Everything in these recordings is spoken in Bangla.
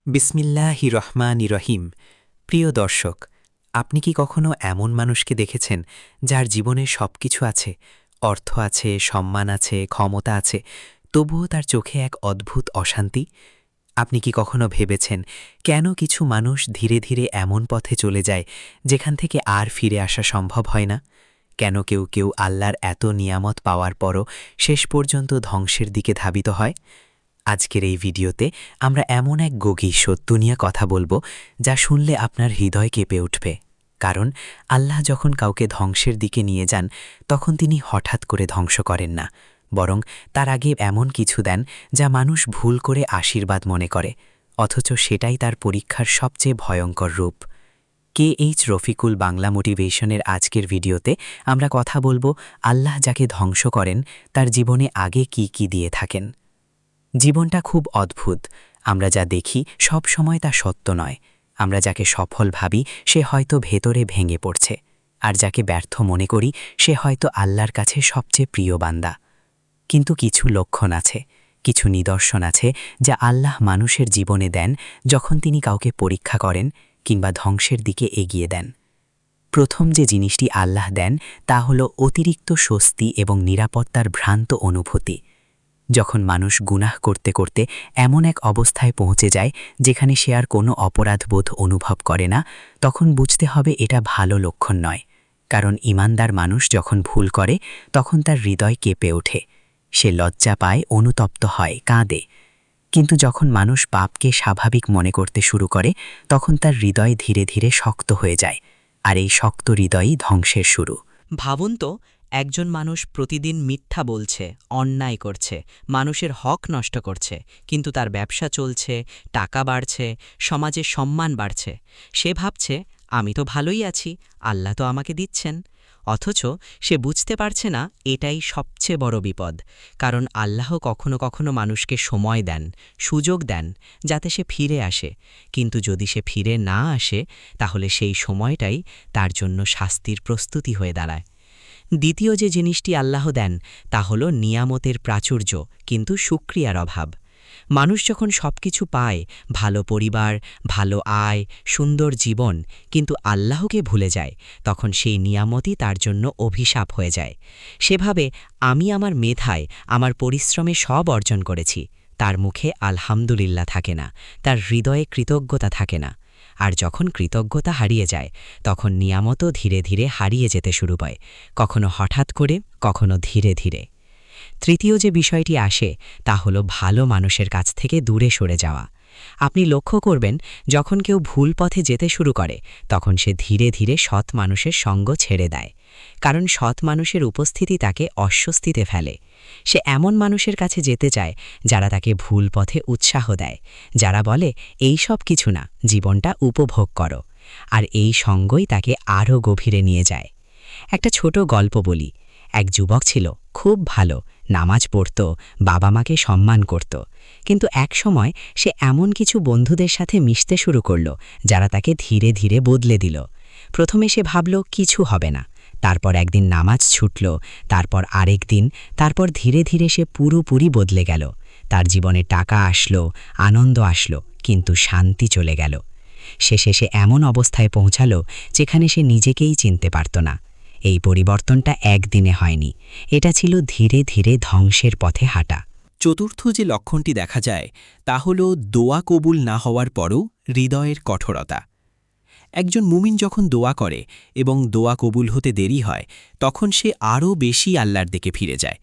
বিসমিল্লাহির রহমানির রহিম। প্রিয় দর্শক, আপনি কি কখনো এমন মানুষকে দেখেছেন যার জীবনে সবকিছু আছে, অর্থ আছে, সম্মান আছে, ক্ষমতা আছে, তবুও তার চোখে এক অদ্ভুত অশান্তি? আপনি কি কখনো ভেবেছেন কেন কিছু মানুষ ধীরে ধীরে এমন পথে চলে যায় যেখান থেকে আর ফিরে আসা সম্ভব হয় না? কেন কেউ কেউ আল্লাহর এত নিয়ামত পাওয়ার পরও শেষ পর্যন্ত ধ্বংসের দিকে ধাবিত হয়? আজকের এই ভিডিওতে আমরা এমন এক গভীর সত্য নিয়ে কথা বলবো যা শুনলে আপনার হৃদয় কেঁপে উঠবে। কারণ আল্লাহ যখন কাউকে ধ্বংসের দিকে নিয়ে যান, তখন তিনি হঠাৎ করে ধ্বংস করেন না, বরং তার আগে এমন কিছু দেন যা মানুষ ভুল করে আশীর্বাদ মনে করে, অথচ সেটাই তার পরীক্ষার সবচেয়ে ভয়ঙ্কর রূপ। KH রফিকুল বাংলা মোটিভেশনের আজকের ভিডিওতে আমরা কথা বলবো আল্লাহ যাকে ধ্বংস করেন তার জীবনে আগে কি কি দিয়ে থাকেন। জীবনটা খুব অদ্ভুত। আমরা যা দেখি সব সময় তা সত্য নয়। আমরা যাকে সফল ভাবি সে হয়তো ভেতরে ভেঙে পড়ছে, আর যাকে ব্যর্থ মনে করি সে হয়তো আল্লাহর কাছে সবচেয়ে প্রিয় বান্দা। কিন্তু কিছু লক্ষণ আছে, কিছু নিদর্শন আছে যা আল্লাহ মানুষের জীবনে দেন যখন তিনি কাউকে পরীক্ষা করেন কিংবা ধ্বংসের দিকে এগিয়ে দেন। প্রথম যে জিনিসটি আল্লাহ দেন তা হলো অতিরিক্ত স্বস্তি এবং নিরাপত্তার ভ্রান্ত অনুভূতি। যখন মানুষ গুনাহ করতে করতে এমন এক অবস্থায় পৌঁছে যায় যেখানে সে আর কোনো অপরাধবোধ অনুভব করে না, তখন বুঝতে হবে এটা ভালো লক্ষণ নয়। কারণ ঈমানদার মানুষ যখন ভুল করে তখন তার হৃদয় কেঁপে ওঠে, সে লজ্জা পায়, অনুতপ্ত হয়, কাঁদে। কিন্তু যখন মানুষ পাপকে স্বাভাবিক মনে করতে শুরু করে তখন তার হৃদয় ধীরে ধীরে শক্ত হয়ে যায়, আর এই শক্ত হৃদয়ই ধ্বংসের শুরু। ভাবুন তো, একজন মানুষ প্রতিদিন মিথ্যা বলছে, অন্যায় করছে, মানুষের হক নষ্ট করছে, কিন্তু তার ব্যবসা চলছে, টাকা বাড়ছে, সমাজে সম্মান বাড়ছে। সে ভাবছে, আমি তো ভালোই আছি, আল্লাহ তো আমাকে দিচ্ছেন। অথচ সে বুঝতে পারছে না এটাই সবচেয়ে বড় বিপদ। কারণ আল্লাহ কখনো কখনো মানুষকে সময় দেন, সুযোগ দেন, যাতে সে ফিরে আসে। কিন্তু যদি সে ফিরে না আসে, তাহলে সেই সময়টাই তার জন্য শাস্তির প্রস্তুতি হয়ে দাঁড়ায়। দ্বিতীয় যে জিনিসটি আল্লাহ দেন তা হল নিয়ামতের প্রাচুর্য, কিন্তু শুকরিয়ার অভাব। মানুষ যখন সবকিছু পায়, ভালো পরিবার, ভালো আয়, সুন্দর জীবন, কিন্তু আল্লাহকে ভুলে যায়, তখন সেই নিয়ামতই তার জন্য অভিশাপ হয়ে যায়। সেভাবে আমি আমার মেধায়, আমার পরিশ্রমে সব অর্জন করেছি, তার মুখে আলহামদুলিল্লাহ থাকে না, তার হৃদয়ে কৃতজ্ঞতা থাকে না। আর যখন কৃতজ্ঞতা হারিয়ে যায়, তখন নিয়ামতও ধীরে ধীরে হারিয়ে যেতে শুরু হয়, কখনো হঠাৎ করে, কখনো ধীরে ধীরে। তৃতীয় যে বিষয়টি আসে তা হলো ভালো মানুষের কাছ থেকে দূরে সরে যাওয়া। আপনি লক্ষ্য করবেন, যখন কেউ ভুল পথে যেতে শুরু করে তখন সে ধীরে ধীরে সৎ মানুষের সঙ্গ ছেড়ে দেয়। কারণ সৎ মানুষের উপস্থিতি তাকে অস্বস্তিতে ফেলে। সে এমন মানুষের কাছে যেতে চায় যারা তাকে ভুল পথে উৎসাহ দেয়, যারা বলে এই সব কিছু না, জীবনটা উপভোগ করো। আর এই সঙ্গই তাকে আরও গভীরে নিয়ে যায়। একটা ছোট গল্প বলি। এক যুবক ছিল, খুব ভালো, নামাজ পড়ত, বাবা মাকে সম্মান করত। কিন্তু এক সময় সে এমন কিছু বন্ধুদের সাথে মিশতে শুরু করল যারা তাকে ধীরে ধীরে বদলে দিল। প্রথমে সে ভাবল কিছু হবে না, তারপর একদিন নামাজ ছুটল, তারপর আরেক দিন, তারপর ধীরে ধীরে সে পুরোপুরি বদলে গেল। তার জীবনে টাকা আসলো, আনন্দ আসলো, কিন্তু শান্তি চলে গেল। শেষে সে এমন অবস্থায় পৌঁছালো যেখানে সে নিজেকেই চিনতে পারত না। এই পরিবর্তনটা একদিনে হয়নি, এটা ছিল ধীরে ধীরে ধ্বংসের পথে হাঁটা। চতুর্থ যে লক্ষণটি দেখা যায় তা হল দোয়া কবুল না হওয়ার পরও হৃদয়ের কঠোরতা। একজন মুমিন যখন দোয়া করে এবং দোয়া কবুল হতে দেরি হয়, তখন সে আরও বেশি আল্লাহর দিকে ফিরে যায়।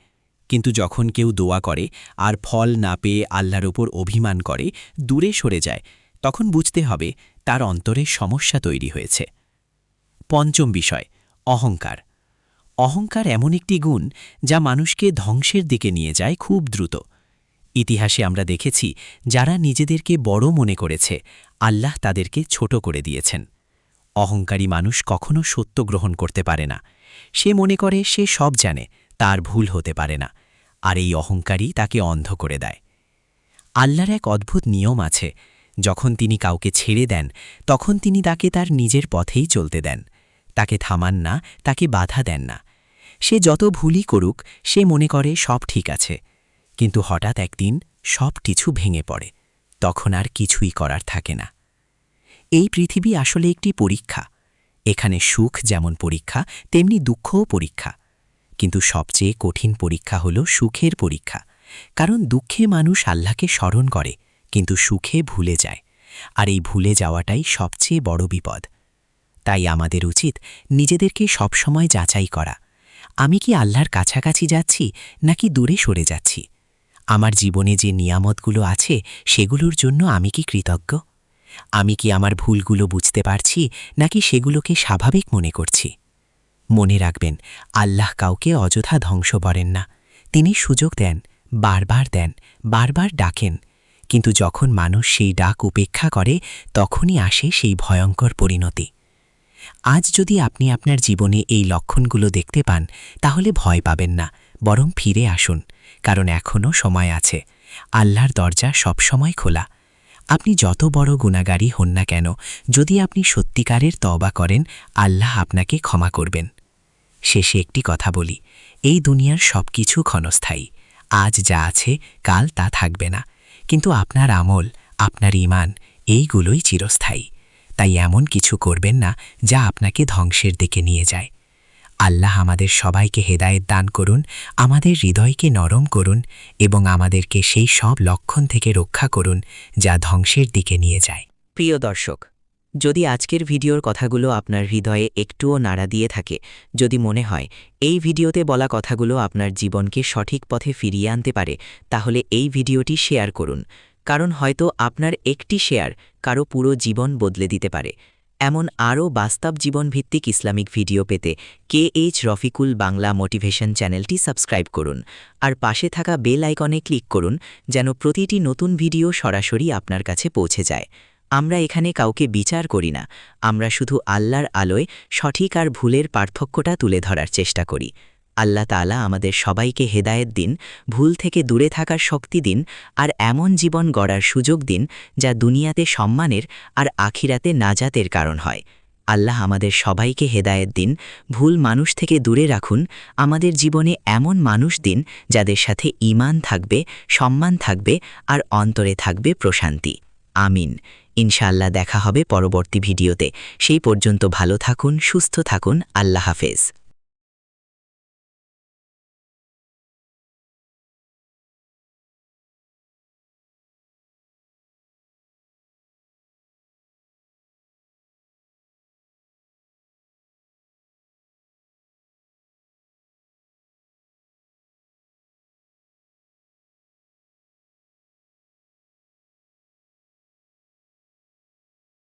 কিন্তু যখন কেউ দোয়া করে আর ফল না পেয়ে আল্লাহর ওপর অভিমান করে, দূরে সরে যায়, তখন বুঝতে হবে তার অন্তরে সমস্যা তৈরি হয়েছে। পঞ্চম বিষয়, অহংকার। অহংকার এমন একটি গুণ যা মানুষকে ধ্বংসের দিকে নিয়ে যায় খুব দ্রুত। ইতিহাসে আমরা দেখেছি, যারা নিজেদেরকে বড় মনে করেছে, আল্লাহ তাদেরকে ছোট করে দিয়েছেন। অহংকারী মানুষ কখনো সত্য গ্রহণ করতে পারে না। সে মনে করে সে সব জানে, তার ভুল হতে পারে না, আর এই অহংকারই তাকে অন্ধ করে দেয়। আল্লাহর এক অদ্ভুত নিয়ম আছে, যখন তিনি কাউকে ছেড়ে দেন তখন তিনি তাকে তার নিজের পথেই চলতে দেন, তাকে থামান না, তাকে বাধা দেন না। সে যত ভুলই করুক, সে মনে করে সব ঠিক আছে, কিন্তু হঠাৎ একদিন সব কিছু ভেঙে পড়ে, তখন আর কিছুই করার থাকে না। এই পৃথিবী আসলে একটি পরীক্ষা। এখানে সুখ যেমন পরীক্ষা, তেমনি দুঃখও পরীক্ষা। কিন্তু সবচেয়ে কঠিন পরীক্ষা হল সুখের পরীক্ষা। কারণ দুঃখে মানুষ আল্লাহকে স্মরণ করে, কিন্তু সুখে ভুলে যায়। আর এই ভুলে যাওয়াটাই সবচেয়ে বড় বিপদ। তাই আমাদের উচিত নিজেদেরকে সবসময় যাচাই করা। আমি কি আল্লাহর কাছাকাছি যাচ্ছি নাকি দূরে সরে যাচ্ছি? আমার জীবনে যে নিয়ামতগুলো আছে সেগুলোর জন্য আমি কি কৃতজ্ঞ? আমি কি আমার ভুলগুলো বুঝতে পারছি নাকি সেগুলোকে স্বাভাবিক মনে করছি? মনে রাখবেন, আল্লাহ কাউকে অযথা ধ্বংস করেন না। তিনি সুযোগ দেন, বারবার দেন, বারবার ডাকেন। কিন্তু যখন মানুষ সেই ডাক উপেক্ষা করে, তখনই আসে সেই ভয়ঙ্কর পরিণতি। আজ যদি আপনি আপনার জীবনে এই লক্ষণগুলো দেখতে পান, তাহলে ভয় পাবেন না, বরং ফিরে আসুন। কারণ এখনও সময় আছে। আল্লাহর দরজা সবসময় খোলা। আপনি যত বড় গুনাহগারী হন না কেন, যদি আপনি সত্যিকারের তওবা করেন, আল্লাহ আপনাকে ক্ষমা করবেন। শেষে একটি কথা বলি, এই দুনিয়ার সব কিছু ক্ষণস্থায়ী। আজ যা আছে কাল তা থাকবে না। কিন্তু আপনার আমল, আপনার ঈমান, এইগুলোই চিরস্থায়ী। তাই এমন কিছু করবেন না যা আপনাকে ধ্বংসের দিকে নিয়ে যায়। আল্লাহ আমাদের সবাইকে হেদায়েত দান করুন, আমাদের হৃদয়কে নরম করুন এবং আমাদেরকে সেই সব লক্ষণ থেকে রক্ষা করুন যা ধ্বংসের দিকে নিয়ে যায়। প্রিয় দর্শক, যদি আজকের ভিডিওর কথাগুলো আপনার হৃদয়ে একটুও নাড়া দিয়ে থাকে, যদি মনে হয় এই ভিডিওতে বলা কথাগুলো আপনার জীবনকে সঠিক পথে ফিরিয়ে আনতে পারে, তাহলে এই ভিডিওটি শেয়ার করুন। কারণ হয়তো আপনার একটি শেয়ার কারো পুরো জীবন বদলে দিতে পারে। এমন আরও বাস্তব জীবনভিত্তিক ইসলামিক ভিডিও পেতে KH রফিকুল বাংলা মোটিভেশন চ্যানেলটি সাবস্ক্রাইব করুন আর পাশে থাকা বেল আইকনে ক্লিক করুন, যেন প্রতিটি নতুন ভিডিও সরাসরি আপনার কাছে পৌঁছে যায়। আমরা এখানে কাউকে বিচার করি না, আমরা শুধু আল্লাহর আলোয় সঠিক আর ভুলের পার্থক্যটা তুলে ধরার চেষ্টা করি। আল্লাহ তাআলা আমাদের সবাইকে হেদায়েত দিন, ভুল থেকে দূরে থাকার শক্তি দিন আর এমন জীবন গড়ার সুযোগ দিন যা দুনিয়াতে সম্মানের আর আখিরাতে নাজাতের কারণ হয়। আল্লাহ আমাদের সবাইকে হেদায়েত দিন, ভুল মানুষ থেকে দূরে রাখুন, আমাদের জীবনে এমন মানুষ দিন যাদের সাথে ঈমান থাকবে, সম্মান থাকবে আর অন্তরে থাকবে প্রশান্তি। আমিন। ইনশাআল্লাহ দেখা হবে পরবর্তী ভিডিওতে। সেই পর্যন্ত ভালো থাকুন, সুস্থ থাকুন। আল্লাহ হাফেজ।